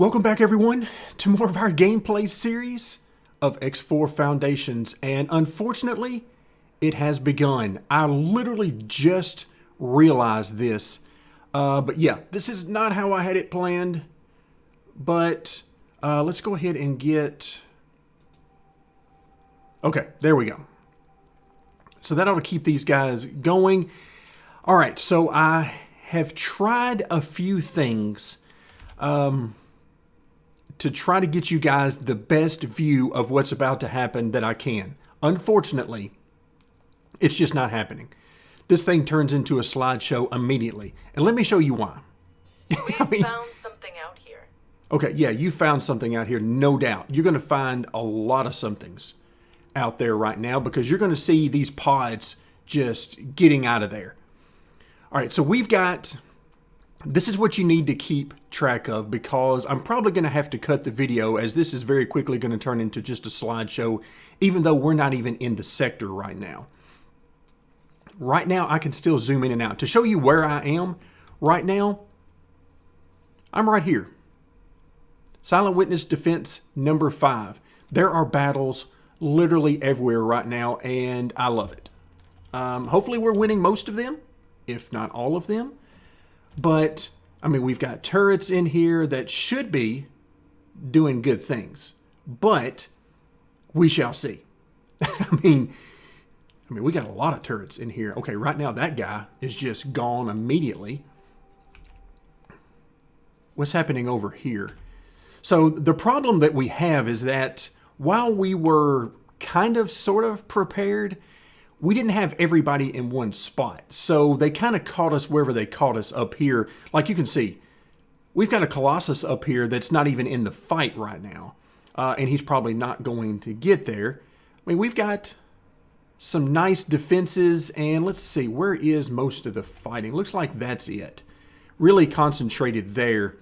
Welcome back, everyone, to more of our gameplay series of X4 Foundations, and unfortunately, it has begun. I literally just realized this, but yeah, this is not how I had it planned, but let's go ahead and get... Okay, there we go. So that ought to keep these guys going. All right, so I have tried a few things to try to get you guys the best view of what's about to happen that I can. Unfortunately, it's just not happening. This thing turns into a slideshow immediately. And let me show you why. We've found something out here. Okay, yeah, you found something out here, no doubt. You're going to find a lot of somethings out there right now because you're going to see these pods just getting out of there. All right, so we've got... This is what you need to keep track of because I'm probably going to have to cut the video as this is very quickly going to turn into just a slideshow, even though we're not even in the sector right now. Right now, I can still zoom in and out. To show you where I am right now, I'm right here. Silent Witness Defense number 5. There are battles literally everywhere right now, and I love it. Hopefully we're winning most of them, if not all of them. But, I mean, we've got turrets in here that should be doing good things. But, we shall see. I mean, we got a lot of turrets in here. Okay, right now that guy is just gone immediately. What's happening over here? So, the problem that we have is that while we were kind of, sort of prepared, we didn't have everybody in one spot. So they kind of caught us wherever they caught us up here. Like you can see, we've got a Colossus up here that's not even in the fight right now. And he's probably not going to get there. I mean, we've got some nice defenses. And let's see, where is most of the fighting? Looks like that's it. Really concentrated there.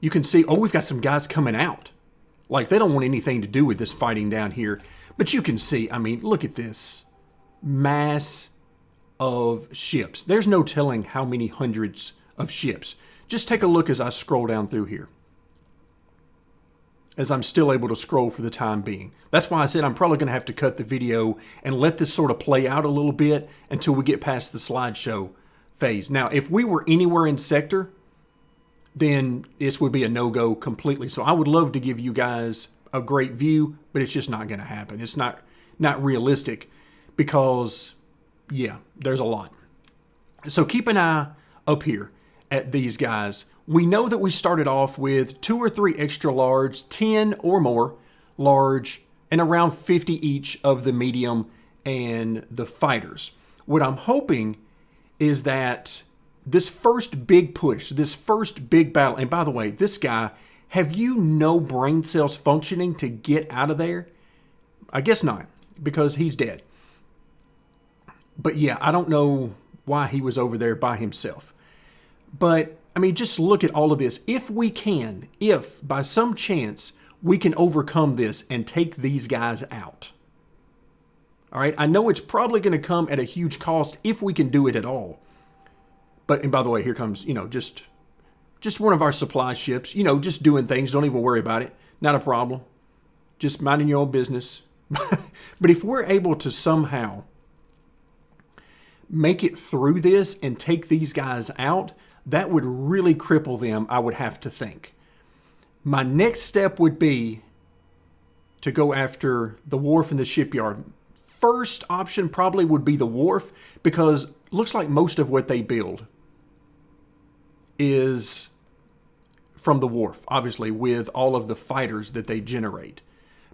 You can see, oh, we've got some guys coming out. Like, they don't want anything to do with this fighting down here. But you can see, I mean, look at this. Mass of ships. There's no telling how many hundreds of ships. Just take a look as I scroll down through here. As I'm still able to scroll for the time being. That's why I said I'm probably going to have to cut the video and let this sort of play out a little bit until we get past the slideshow phase. Now, if we were anywhere in sector, then this would be a no-go completely. So I would love to give you guys a great view, but it's just not going to happen. It's not realistic. Because, yeah, there's a lot. So keep an eye up here at these guys. We know that we started off with 2 or 3 extra large, 10 or more large, and around 50 each of the medium and the fighters. What I'm hoping is that this first big push, this first big battle, and by the way, this guy, have you no brain cells functioning to get out of there? I guess not, because he's dead. But yeah, I don't know why he was over there by himself. But, I mean, just look at all of this. If we can, if by some chance we can overcome this and take these guys out. All right, I know it's probably going to come at a huge cost if we can do it at all. But, and by the way, here comes, you know, just one of our supply ships, you know, just doing things. Don't even worry about it. Not a problem. Just minding your own business. But if we're able to somehow make it through this and take these guys out, that would really cripple them, I would have to think. My next step would be to go after the wharf and the shipyard. First option probably would be the wharf because it looks like most of what they build is from the wharf, obviously, with all of the fighters that they generate.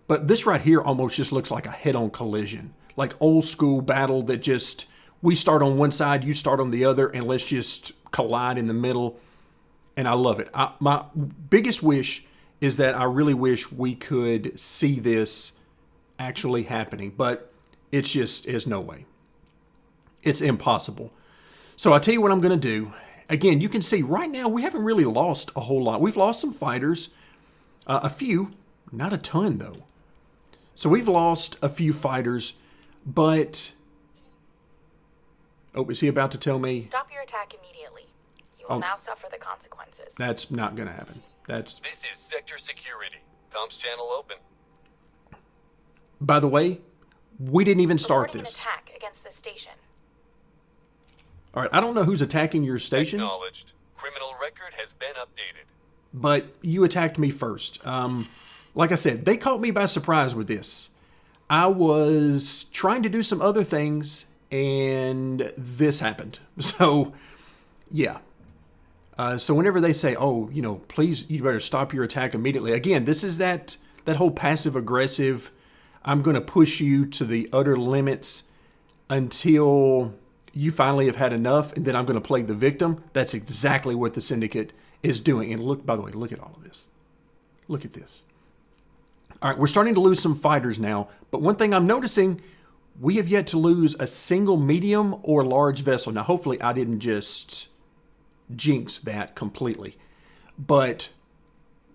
But this right here almost just looks like a head-on collision, like old school battle that just... We start on one side, you start on the other, and let's just collide in the middle. And I love it. My biggest wish is that I really wish we could see this actually happening. But it's just, there's no way. It's impossible. So I'll tell you what I'm going to do. Again, you can see right now we haven't really lost a whole lot. We've lost some fighters. A few. Not a ton, though. So we've lost a few fighters. But... Oh, is he about to tell me? Stop your attack immediately. You will now suffer the consequences. That's not going to happen. That's... This is Sector Security. Comms channel open. By the way, we didn't even start Reporting this. an attack against the station. All right, I don't know who's attacking your station. Acknowledged. Criminal record has been updated. But you attacked me first. Like I said, they caught me by surprise with this. I was trying to do some other things, and this happened. So, yeah. So whenever they say, oh, you know, please, you better stop your attack immediately. Again, this is that whole passive-aggressive, I'm going to push you to the utter limits until you finally have had enough, and then I'm going to play the victim. That's exactly what the Syndicate is doing. And look, by the way, look at all of this. Look at this. All right, we're starting to lose some fighters now, but one thing I'm noticing, we have yet to lose a single medium or large vessel. Now, hopefully I didn't just jinx that completely, but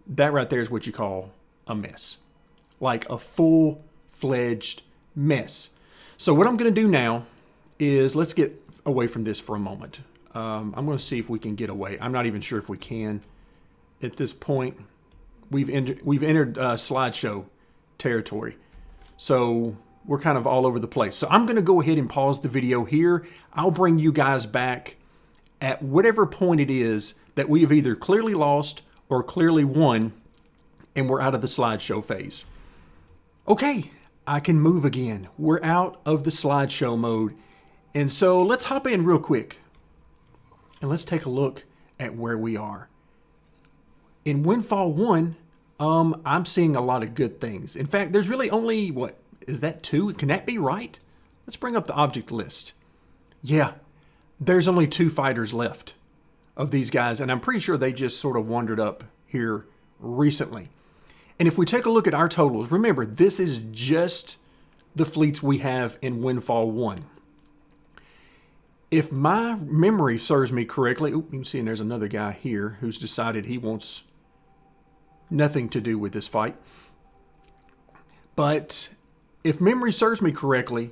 that right there is what you call a mess. Like a full-fledged mess. So what I'm going to do now is, let's get away from this for a moment. I'm going to see if we can get away. I'm not even sure if we can at this point. We've entered slideshow territory. So we're kind of all over the place. So I'm going to go ahead and pause the video here. I'll bring you guys back at whatever point it is that we have either clearly lost or clearly won, and we're out of the slideshow phase. Okay, I can move again. We're out of the slideshow mode. And so let's hop in real quick and let's take a look at where we are. In Windfall 1, I'm seeing a lot of good things. In fact, there's really only, what, is that 2? Can that be right? Let's bring up the object list. Yeah, there's only 2 fighters left of these guys, and I'm pretty sure they just sort of wandered up here recently. And if we take a look at our totals, remember, this is just the fleets we have in Windfall 1. If my memory serves me correctly, you can see there's another guy here who's decided he wants nothing to do with this fight. But if memory serves me correctly,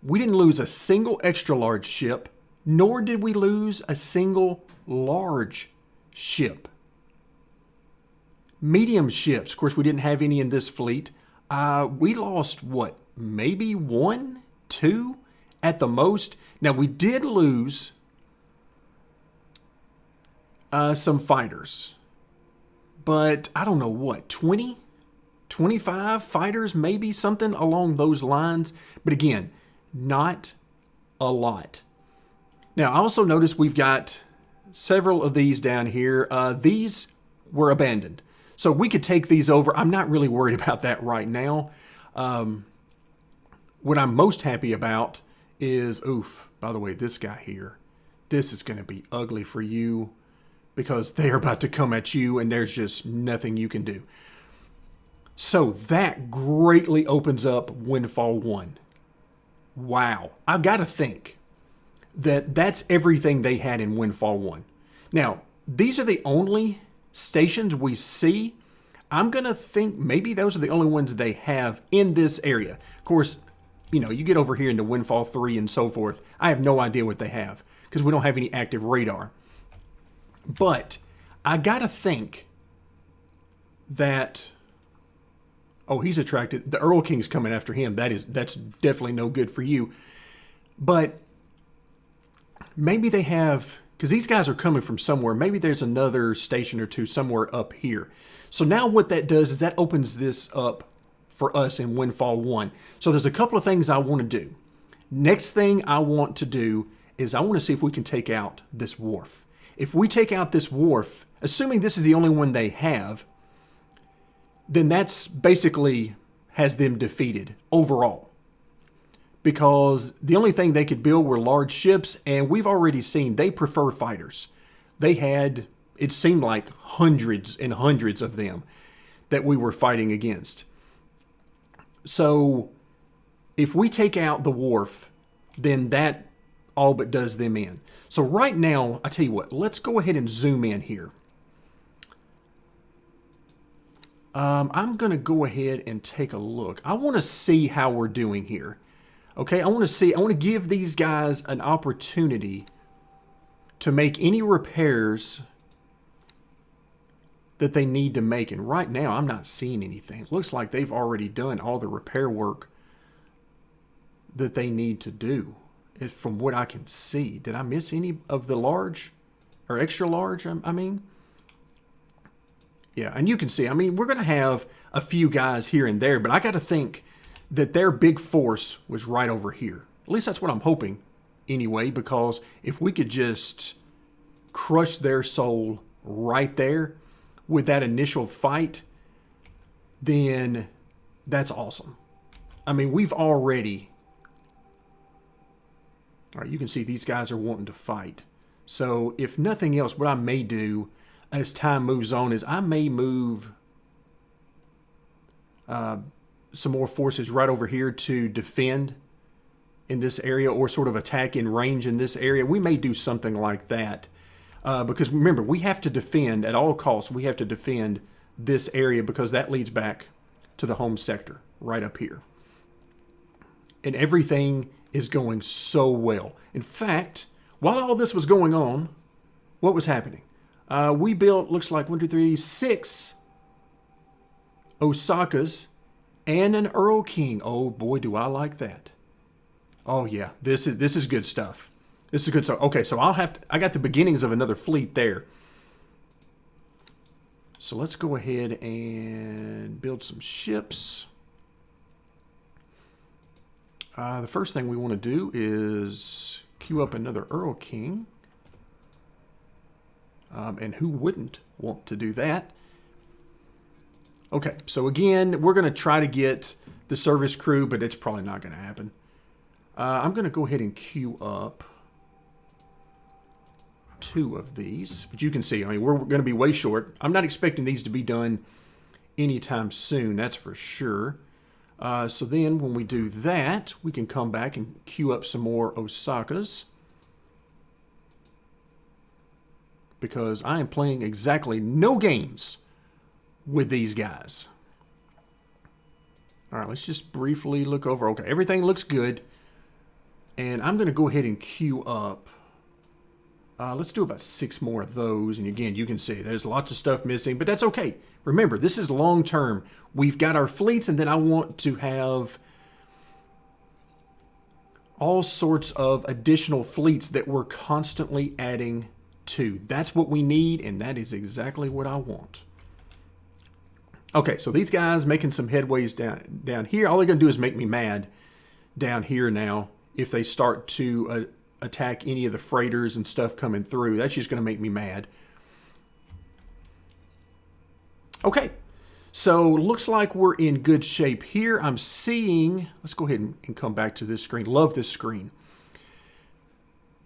we didn't lose a single extra large ship, nor did we lose a single large ship. Medium ships, of course, we didn't have any in this fleet. We lost, what, maybe 1, 2 at the most. Now, we did lose some fighters. But I don't know what, 20, 25 fighters, maybe something along those lines. But again, not a lot. Now, I also noticed we've got several of these down here. These were abandoned. So we could take these over. I'm not really worried about that right now. What I'm most happy about is, oof, by the way, this guy here, this is going to be ugly for you, because they're about to come at you and there's just nothing you can do. So that greatly opens up Windfall 1. Wow. I've got to think that that's everything they had in Windfall 1. Now, these are the only stations we see. I'm going to think maybe those are the only ones they have in this area. Of course, you know, you get over here into Windfall 3 and so forth. I have no idea what they have because we don't have any active radar. But I gotta think that, oh, he's attracted. The Earl King's coming after him. That's definitely no good for you. But maybe they have, because these guys are coming from somewhere. Maybe there's another station or two somewhere up here. So now what that does is that opens this up for us in Windfall 1. So there's a couple of things I want to do. Next thing I want to do is I want to see if we can take out this wharf. If we take out this wharf, assuming this is the only one they have, then that's basically has them defeated overall. Because the only thing they could build were large ships, and we've already seen they prefer fighters. They had, it seemed like, hundreds and hundreds of them that we were fighting against. So if we take out the wharf, then that all but does them in. So right now, I tell you what, let's go ahead and zoom in here. I'm going to go ahead and take a look. I want to see how we're doing here. Okay, I want to give these guys an opportunity to make any repairs that they need to make. And right now, I'm not seeing anything. It looks like they've already done all the repair work that they need to do, from what I can see. Did I miss any of the large or extra large? I mean, yeah, and you can see, I mean, we're going to have a few guys here and there, but I got to think that their big force was right over here. At least that's what I'm hoping anyway, because if we could just crush their soul right there with that initial fight, then that's awesome. I mean, we've already... All right, you can see these guys are wanting to fight. So if nothing else, what I may do as time moves on is I may move some more forces right over here to defend in this area, or sort of attack in range in this area. We may do something like that. Because remember, we have to defend at all costs. We have to defend this area because that leads back to the home sector right up here. And everything is going so well. In fact, while all this was going on, what was happening? We built, looks like 1, 2, 3, 6 Osakas and an Earl King. Oh boy, do I like that. Oh yeah, this is good stuff. This is good stuff. Okay, so I got the beginnings of another fleet there. So let's go ahead and build some ships. The first thing we want to do is queue up another Earl King. And who wouldn't want to do that? Okay, so again, we're going to try to get the service crew, but it's probably not going to happen. I'm going to go ahead and queue up 2 of these. But you can see, I mean, we're going to be way short. I'm not expecting these to be done anytime soon, that's for sure. So then when we do that, we can come back and queue up some more Osakas. Because I am playing exactly no games with these guys. All right, let's just briefly look over. Okay, everything looks good. And I'm going to go ahead and queue up. Let's do about 6 more of those. And again, you can see there's lots of stuff missing, but that's okay. Remember, this is long term. We've got our fleets, and then I want to have all sorts of additional fleets that we're constantly adding to. That's what we need, and that is exactly what I want. Okay, so these guys making some headways down here. All they're going to do is make me mad down here now. If they start to attack any of the freighters and stuff coming through, that's just going to make me mad. Okay, so looks like we're in good shape here. I'm seeing, let's go ahead and come back to this screen. Love this screen.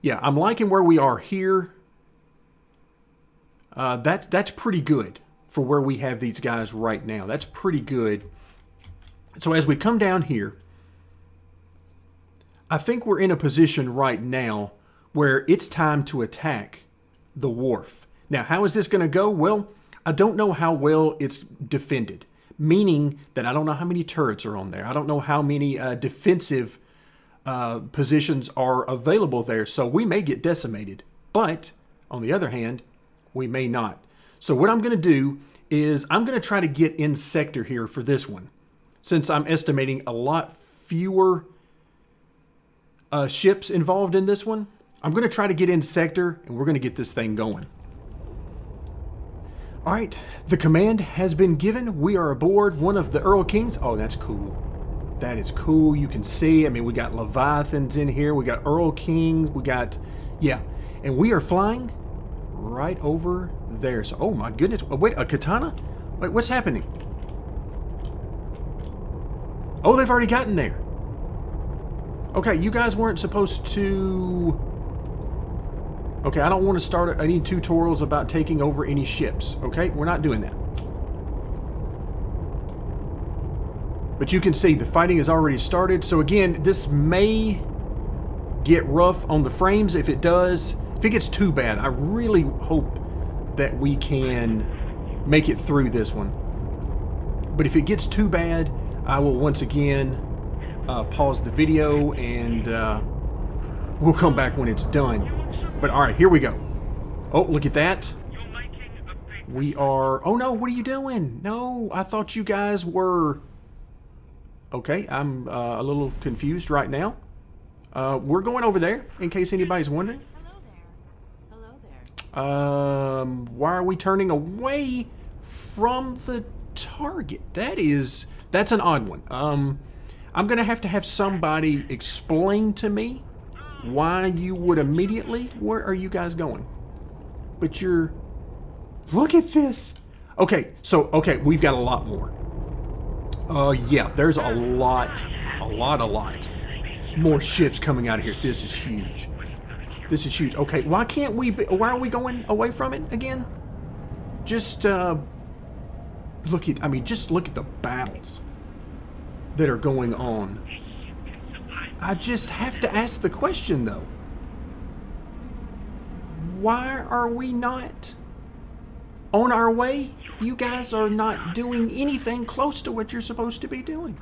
Yeah, I'm liking where we are here. That's pretty good for where we have these guys right now. That's pretty good. So as we come down here, I think we're in a position right now where it's time to attack the wharf. Now, how is this going to go? Well, I don't know how well it's defended, meaning that I don't know how many turrets are on there. I don't know how many defensive positions are available there. So we may get decimated, but on the other hand, we may not. So what I'm going to do is I'm going to try to get in sector here for this one, since I'm estimating a lot fewer ships involved in this one. I'm going to try to get in sector, and we're going to get this thing going. All right, the command has been given. We are aboard one of the Earl Kings. Oh, that's cool. That is cool. You can see, I mean, we got Leviathans in here. We got Earl Kings. We got, yeah. And we are flying right over there. So, oh my goodness. Oh, wait, a katana? Wait, what's happening? Oh, they've already gotten there. Okay, you guys weren't supposed to... Okay, I don't want to start any tutorials about taking over any ships. Okay, we're not doing that. But you can see the fighting has already started. So again, this may get rough on the frames. If it does, if it gets too bad, I really hope that we can make it through this one. But if it gets too bad, I will once again pause the video and we'll come back when it's done. But all right, here we go. Oh, look at that. We are... Oh, no, what are you doing? No, I thought you guys were... Okay, I'm a little confused right now. We're going over there, in case anybody's wondering. Hello there. Hello there. Why are we turning away from the target? That's an odd one. I'm going to have somebody explain to me why you would immediately... Where are you guys going? But you're... Look at this. Okay, we've got a lot more. Yeah, there's a lot more ships coming out of here. This is huge. This is huge. Okay, why are we going away from it again? Just, look at the battles that are going on. I just have to ask the question, though. Why are we not on our way? You guys are not doing anything close to what you're supposed to be doing.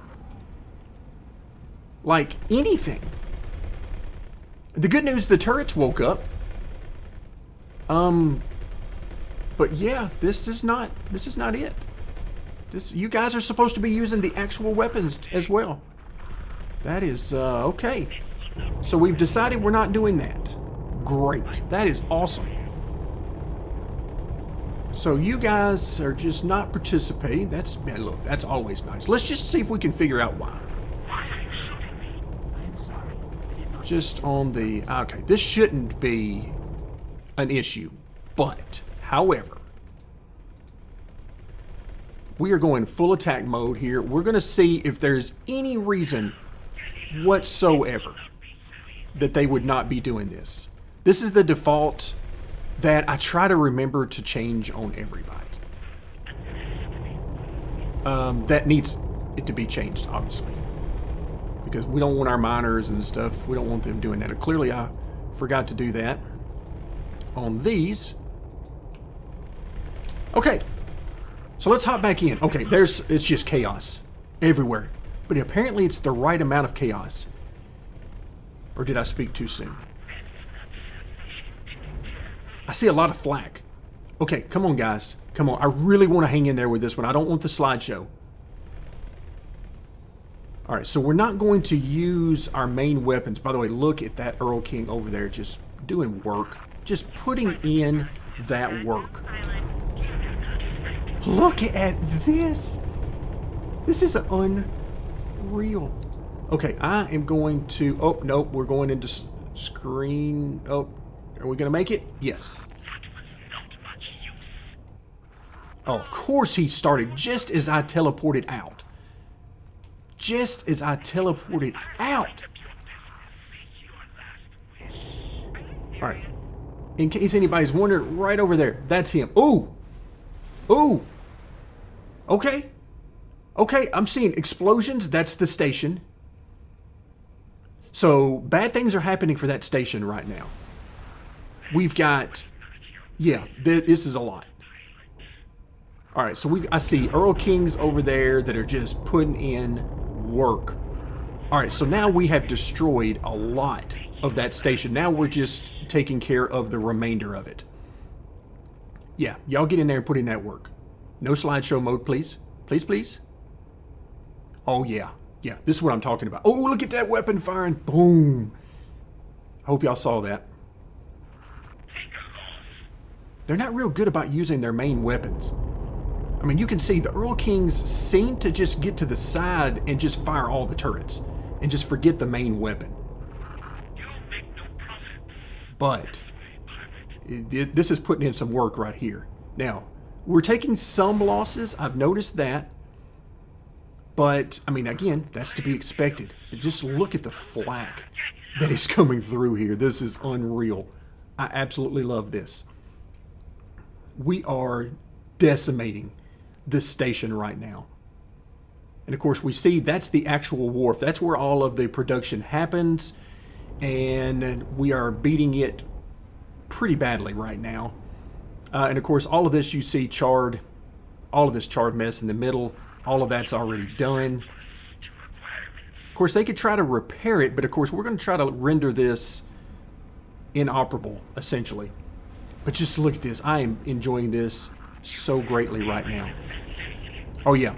Like, anything. The good news, the turrets woke up. But yeah, this is not it. You guys are supposed to be using the actual weapons as well. That is, okay. So we've decided we're not doing that. Great. That is awesome. So you guys are just not participating. Man, look, that's always nice. Let's just see if we can figure out why. Just on the... Okay, this shouldn't be an issue. But, however, we are going full attack mode here. We're going to see if there's any reason whatsoever that they would not be doing this. This is the default that I try to remember to change on everybody. That needs it to be changed, obviously. Because we don't want our miners and stuff, we don't want them doing that. Clearly, I forgot to do that on these. Okay, so let's hop back in. Okay, it's just chaos everywhere. But apparently it's the right amount of chaos. Or did I speak too soon? I see a lot of flak. Okay, come on, guys. Come on. I really want to hang in there with this one. I don't want the slideshow. All right, so we're not going to use our main weapons. By the way, look at that Earl King over there just doing work. Just putting in that work. Look at this. This is unreal. Okay, I am going to... Oh, nope, we're going into screen... Oh, are we going to make it? Yes. Oh, of course he started just as I teleported out. Just as I teleported out. Alright. In case anybody's wondering, right over there, that's him. Ooh! Ooh! Okay. Okay, I'm seeing explosions. That's the station. So, bad things are happening for that station right now. We've got... Yeah, this is a lot. Alright, so I see Earl Kings over there that are just putting in work. Alright, so now we have destroyed a lot of that station. Now we're just taking care of the remainder of it. Yeah, y'all get in there and put in that work. No slideshow mode, please. Please, please. Oh, yeah. Yeah, this is what I'm talking about. Oh, look at that weapon firing. Boom. I hope y'all saw that. They're not real good about using their main weapons. I mean, you can see the Earl Kings seem to just get to the side and just fire all the turrets and just forget the main weapon. But this is putting in some work right here. Now, we're taking some losses. I've noticed that. But, I mean, again, that's to be expected. But just look at the flak that is coming through here. This is unreal. I absolutely love this. We are decimating this station right now. And, of course, we see that's the actual wharf. That's where all of the production happens. And we are beating it pretty badly right now. And, of course, all of this you see charred. All of this charred mess in the middle. All of that's already done. Of course, they could try to repair it, but of course, we're going to try to render this inoperable, essentially. But just look at this. I am enjoying this so greatly right now. Oh, yeah.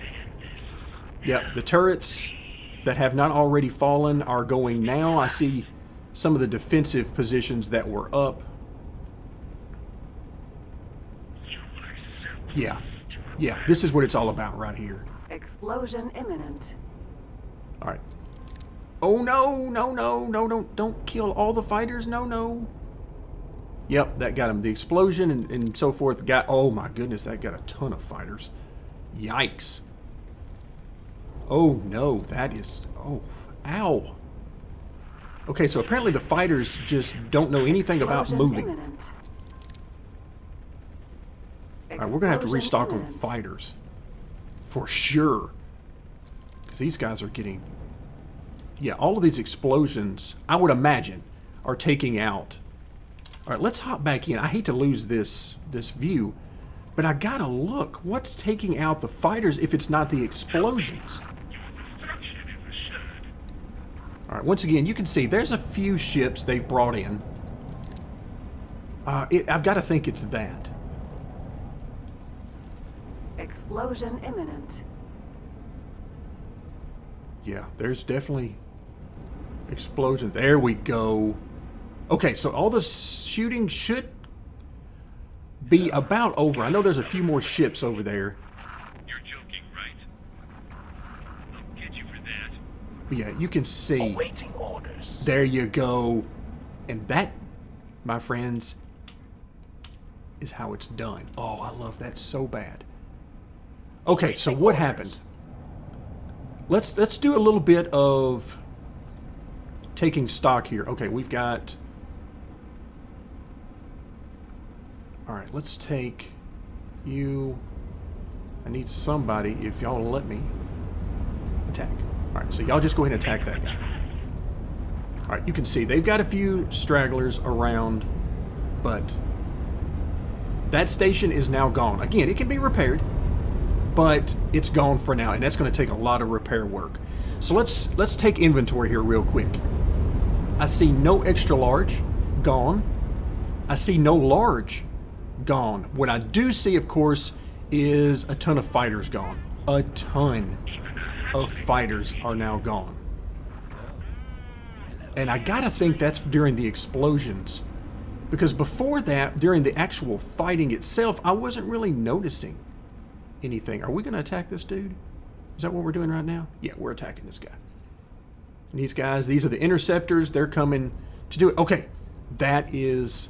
Yeah, the turrets that have not already fallen are going now. I see some of the defensive positions that were up. Yeah. Yeah, this is what it's all about right here. Explosion imminent. All right. Oh, no, no, no, no, don't kill all the fighters. No, no. Yep, that got him. The explosion and so forth got... Oh, my goodness, that got a ton of fighters. Yikes. Oh, no, that is... Oh, ow. Okay, so apparently the fighters just don't know anything about moving. Imminent. All right, we're going to have to restock on fighters. For sure. Because these guys are getting... Yeah, all of these explosions, I would imagine, are taking out... All right, let's hop back in. I hate to lose this view, but I gotta look. What's taking out the fighters if it's not the explosions? All right, once again, you can see there's a few ships they've brought in. I've got to think it's that. Explosion imminent. Yeah, there's definitely explosions. There we go. Okay, so all the shooting should be about over. I know there's a few more ships over there. You're joking, right? I'll get you for that. But yeah, you can see. Awaiting orders. There you go. And that, my friends, is how it's done. Oh, I love that so bad. Okay, so what happened? Let's do a little bit of taking stock here. Okay, we've got... All right, let's take you. I need somebody, if y'all will let me, attack. All right, so y'all just go ahead and attack that guy. All right, you can see they've got a few stragglers around, but that station is now gone. Again, it can be repaired, but it's gone for now, and that's going to take a lot of repair work. So let's take inventory here real quick. I see no extra large, gone. I see no large, gone. What I do see, of course, is a ton of fighters gone. A ton of fighters are now gone. And I gotta think that's during the explosions. Because before that, during the actual fighting itself, I wasn't really noticing anything. Are we gonna attack this dude? Is that what we're doing right now? Yeah, we're attacking this guy. And these guys, these are the interceptors. They're coming to do it. Okay, that is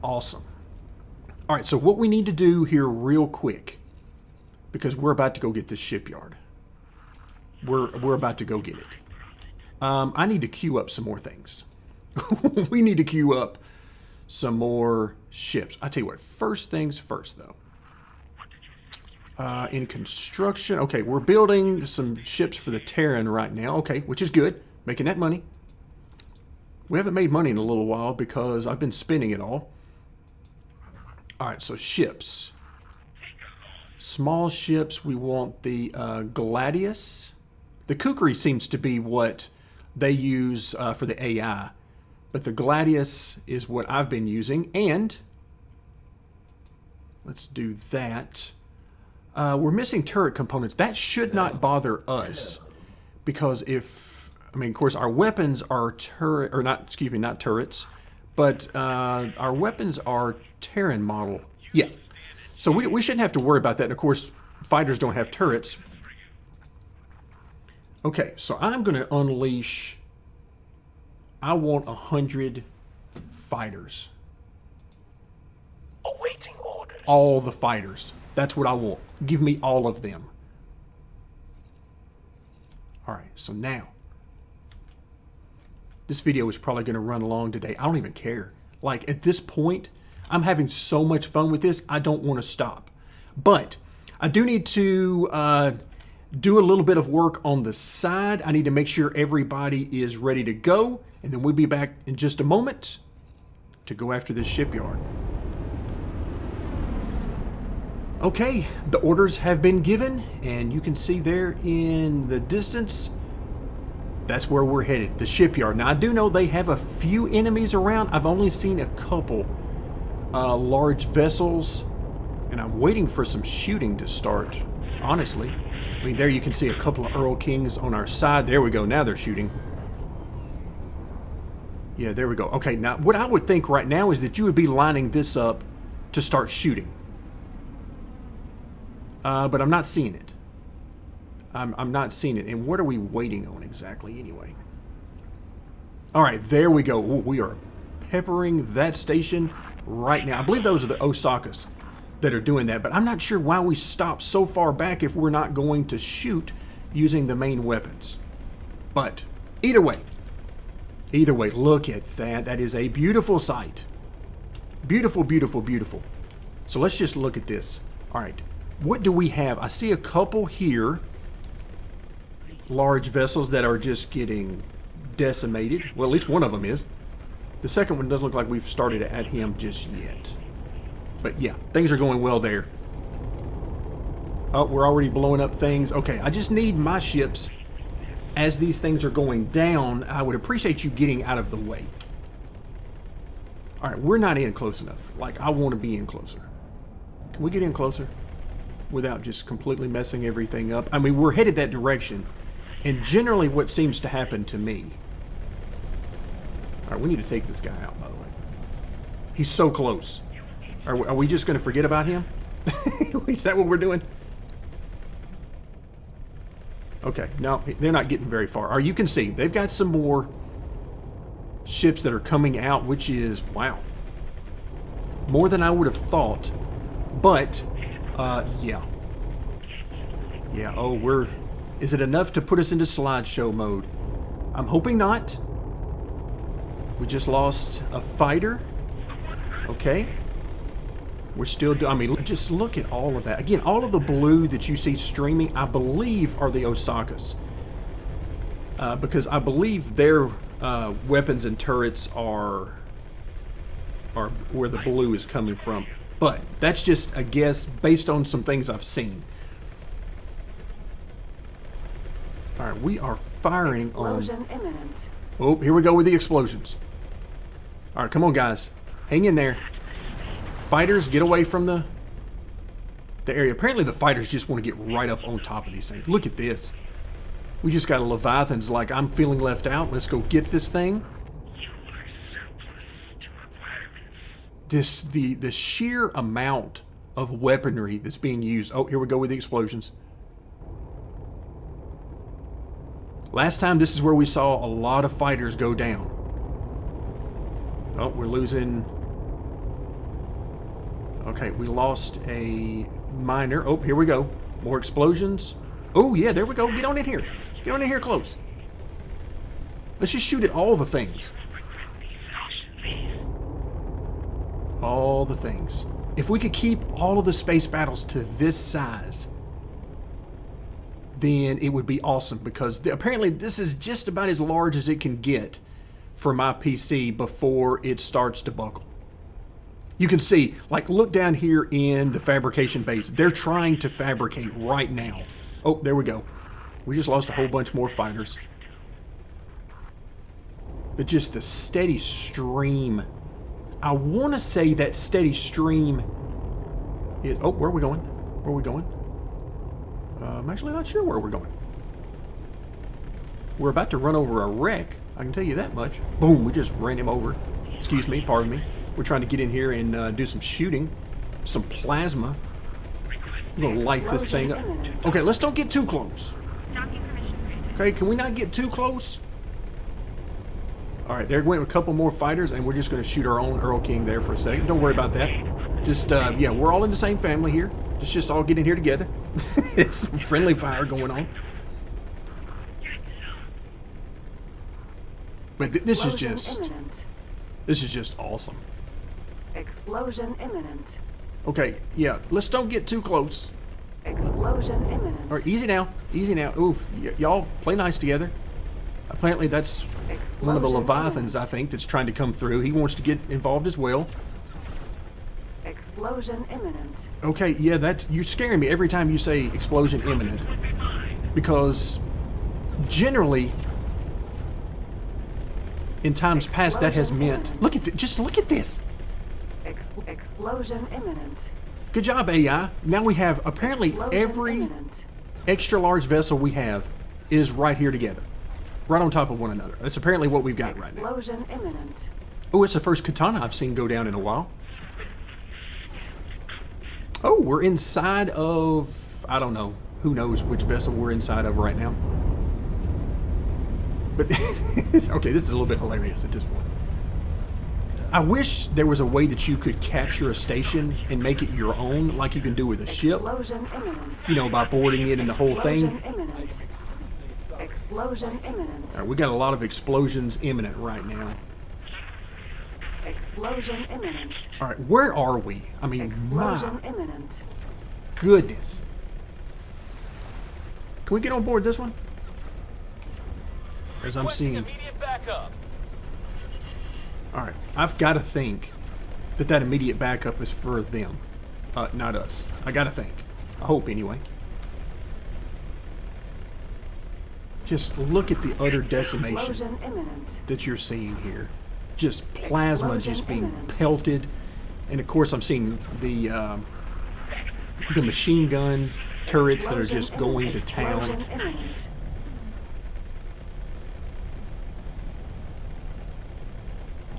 awesome. All right, so what we need to do here real quick, because we're about to go get this shipyard. We're about to go get it. I need to queue up some more things. We need to queue up some more ships. I tell you what, first things first, though. In construction, okay, we're building some ships for the Terran right now. Okay, which is good, making that money. We haven't made money in a little while because I've been spending it all. All right, so ships. Small ships, we want the Gladius. The Kukri seems to be what they use for the AI. But the Gladius is what I've been using. And let's do that. We're missing turret components. That should not bother us. Because if, I mean, of course, our weapons are turret, or not, excuse me, not turrets. But our weapons are Terran model. Yeah. So we shouldn't have to worry about that. And of course, fighters don't have turrets. Okay, so I'm going to unleash... I want 100 fighters. Awaiting orders. All the fighters. That's what I want. Give me all of them. Alright, so now. This video is probably going to run long today. I don't even care. Like, at this point, I'm having so much fun with this, I don't want to stop. But, I do need to do a little bit of work on the side. I need to make sure everybody is ready to go. And then we'll be back in just a moment to go after this shipyard. Okay, the orders have been given, and you can see there in the distance, that's where we're headed, the shipyard. Now, I do know they have a few enemies around. I've only seen a couple large vessels, And I'm waiting for some shooting to start, honestly. I mean, there you can see a couple of Earl Kings on our side. There we go. Now they're shooting. Yeah, there we go. Okay, now what I would think right now is that you would be lining this up to start shooting. But I'm not seeing it. I'm not seeing it. And what are we waiting on exactly anyway? All right, there we go. Ooh, we are peppering that station right now. I believe those are the Osakas that are doing that, but I'm not sure why we stopped so far back if we're not going to shoot using the main weapons. But either way, look at that. That is a beautiful sight. Beautiful, beautiful, beautiful. So let's just look at this. All right, what do we have? I see a couple here. Large vessels that are just getting decimated. Well, at least one of them is. The second one doesn't look like we've started at him just yet. But yeah, things are going well there. Oh, we're already blowing up things. Okay, I just need my ships. As these things are going down, I would appreciate you getting out of the way. All right, we're not in close enough. Like, I want to be in closer. Can we get in closer without just completely messing everything up? I mean, we're headed that direction. And generally what seems to happen to me... All right, we need to take this guy out, by the way. He's so close. Are we just going to forget about him? Is that what we're doing? Okay, no, they're not getting very far. You can see, they've got some more ships that are coming out, which is, wow, more than I would have thought. But, yeah. Yeah, oh, is it enough to put us into slideshow mode? I'm hoping not. We just lost a fighter. Okay. We're still I mean, just look at all of that. Again, all of the blue that you see streaming, I believe, are the Osakas. Because I believe their weapons and turrets are where the blue is coming from. But that's just a guess based on some things I've seen. All right, we are firing Explosion imminent. Oh, here we go with the explosions. All right, come on, guys. Hang in there. Fighters, get away from the area. Apparently the fighters just want to get right up on top of these things. Look at this. We just got a Leviathan's like, I'm feeling left out. Let's go get this thing. The sheer amount of weaponry that's being used. Oh, here we go with the explosions. Last time, this is where we saw a lot of fighters go down. Oh, we're losing... Okay, we lost a miner. Oh, here we go. More explosions. Oh, yeah, there we go. Get on in here. Get on in here close. Let's just shoot at all the things. All the things. If we could keep all of the space battles to this size, then it would be awesome, because apparently this is just about as large as it can get for my PC before it starts to buckle. You can see, like, look down here in the fabrication base. They're trying to fabricate right now. Oh, there we go. We just lost a whole bunch more fighters. But just the steady stream. I want to say that steady stream is... Oh, where are we going? Where are we going? I'm actually not sure where we're going. We're about to run over a wreck. I can tell you that much. Boom, we just ran him over. Excuse me, pardon me. We're trying to get in here and do some shooting. Some plasma. I'm going to light this thing up. Okay, let's don't get too close. Okay, can we not get too close? Alright, there went a couple more fighters, and we're just going to shoot our own Earl King there for a second. Don't worry about that. Just, yeah, we're all in the same family here. Let's just all get in here together. Some friendly fire going on. But this is just... Imminent. This is just awesome. Explosion imminent. Okay, yeah, let's don't get too close. Explosion imminent. All right, easy now. Easy now. Oof, y'all play nice together. Apparently that's one of the Leviathans, I think, that's trying to come through. He wants to get involved as well. Explosion imminent. Okay, yeah, you're scaring me every time you say explosion imminent. Because generally, in times past, that has meant... Look at just look at this. Explosion imminent. Good job, AI. Now we have apparently Explosion every imminent. extra large vessel we have is right here together. Right on top of one another. That's apparently what we've got right now. Explosion imminent. Oh, it's the first katana I've seen go down in a while. Oh, we're inside of, I don't know, who knows which vessel we're inside of right now. But, okay, this is a little bit hilarious at this point. I wish there was a way that you could capture a station and make it your own, like you can do with a ship. Explosion imminent. You know, by boarding it and the whole Explosion thing. imminent. Explosion imminent. All right, we got a lot of explosions imminent right now. Explosion imminent. All right, where are we? I mean, Explosion my imminent. goodness. Can we get on board this one? As I'm Requesting seeing. immediate backup. All right, I've got to think that that immediate backup is for them, not us. I got to think. I hope anyway. Just look at the utter decimation Explosion imminent. that you're seeing here. Just plasma Explosion just being imminent. pelted, and of course I'm seeing the machine gun turrets that are just Explosion going to imminent. town. Explosion imminent.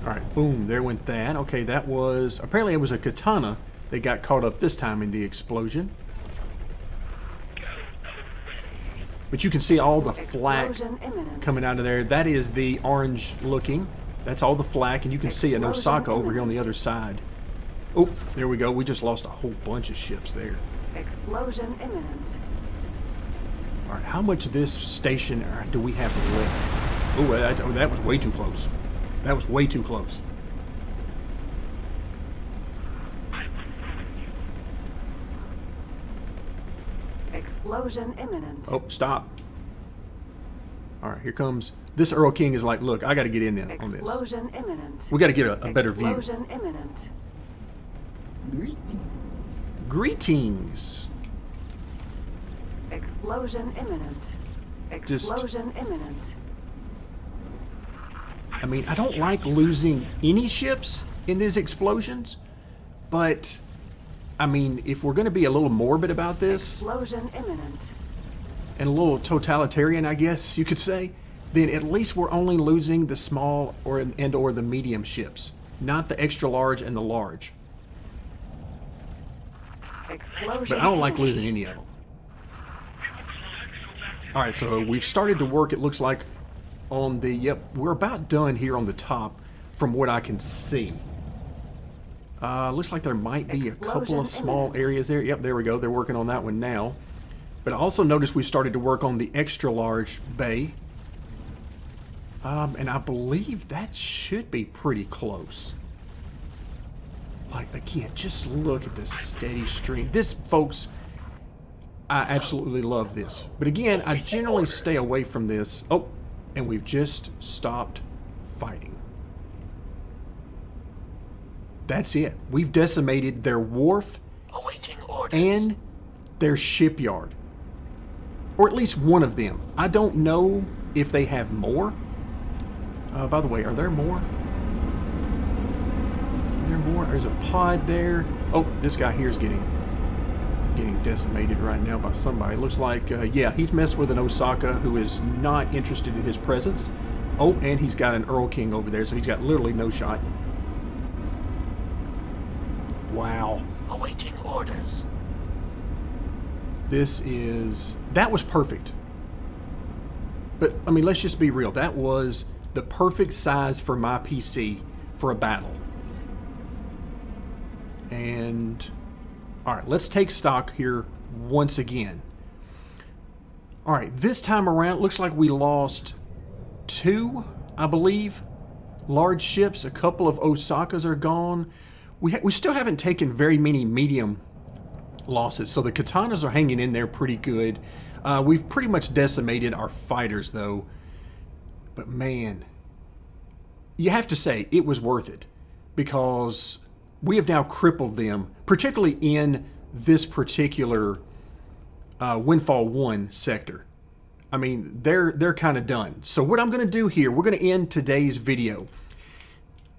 All right, boom, there went that. Okay, that was, apparently it was a katana that got caught up this time in the explosion. But you can see all the flak Explosion imminent. coming out of there. That is the orange looking. That's all the flak, and you can see an Osaka over here on the other side. Oh, there we go. We just lost a whole bunch of ships there. Explosion imminent. All right, how much of this station do we have left? Oh, that was way too close. That was way too close. Explosion imminent. Oh, stop. All right, here comes. This Earl King is like, look, I got to get in there on this. Explosion imminent. We got to get a better view. Explosion imminent. Greetings. Explosion imminent. Just- Explosion imminent. I mean, I don't like losing any ships in these explosions, but I mean, if we're going to be a little morbid about this Explosion imminent. and a little totalitarian, I guess you could say, then at least we're only losing the small or the medium ships, not the extra large and the large. Explosion But I don't like imminent. losing any of them. All right, so we've started to work, it looks like, on the, yep, we're about done here on the top from what I can see. Looks like there might be a couple Explosion of small imminent. areas there. Yep, there we go. They're working on that one now. But I also noticed we started to work on the extra large bay. And I believe that should be pretty close. Like, again, just look at this steady stream. This, folks, I absolutely love this. But again, I generally stay away from this. Oh, and we've just stopped fighting. That's it. We've decimated their wharf Awaiting orders. and their shipyard. Or at least one of them. I don't know if they have more. By the way, are there more? Are there more? There's a pod there. Oh, this guy here is getting decimated right now by somebody. Looks like, yeah, he's messed with an Osaka who is not interested in his presence. Oh, and he's got an Earl King over there, so he's got literally no shot. Wow. Awaiting orders. That was perfect. But, I mean, let's just be real. That was the perfect size for my PC for a battle. And, all right, let's take stock here once again. All right, this time around, it looks like we lost 2, I believe, large ships. A couple of Osakas are gone. We still haven't taken very many medium losses, so the katanas are hanging in there pretty good. We've pretty much decimated our fighters, though. But man, you have to say it was worth it, because we have now crippled them, particularly in this particular Windfall 1 sector. I mean, they're kind of done. So what I'm going to do here, we're going to end today's video.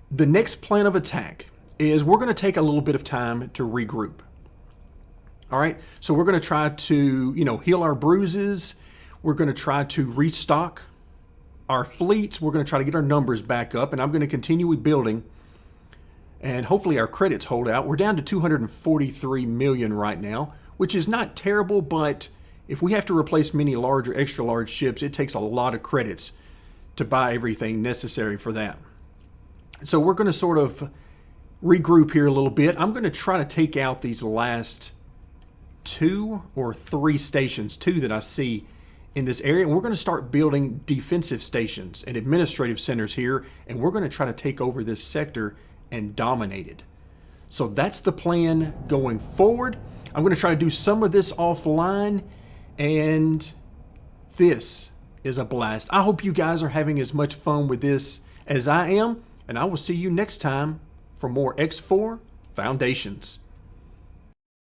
The next plan of attack is we're going to take a little bit of time to regroup. All right, so we're going to try to, heal our bruises. We're going to try to restock our fleets. We're going to try to get our numbers back up, and I'm going to continue with building. And hopefully our credits hold out. We're down to 243 million right now, which is not terrible, but if we have to replace many large or extra large ships, it takes a lot of credits to buy everything necessary for that. So we're going to sort of regroup here a little bit. I'm going to try to take out these last 2 or 3 stations, 2 that I see in this area, and we're going to start building defensive stations and administrative centers here, and we're going to try to take over this sector and dominate it. So that's the plan going forward. I'm going to try to do some of this offline, and this is a blast. I hope you guys are having as much fun with this as I am, and I will see you next time for more X4 Foundations.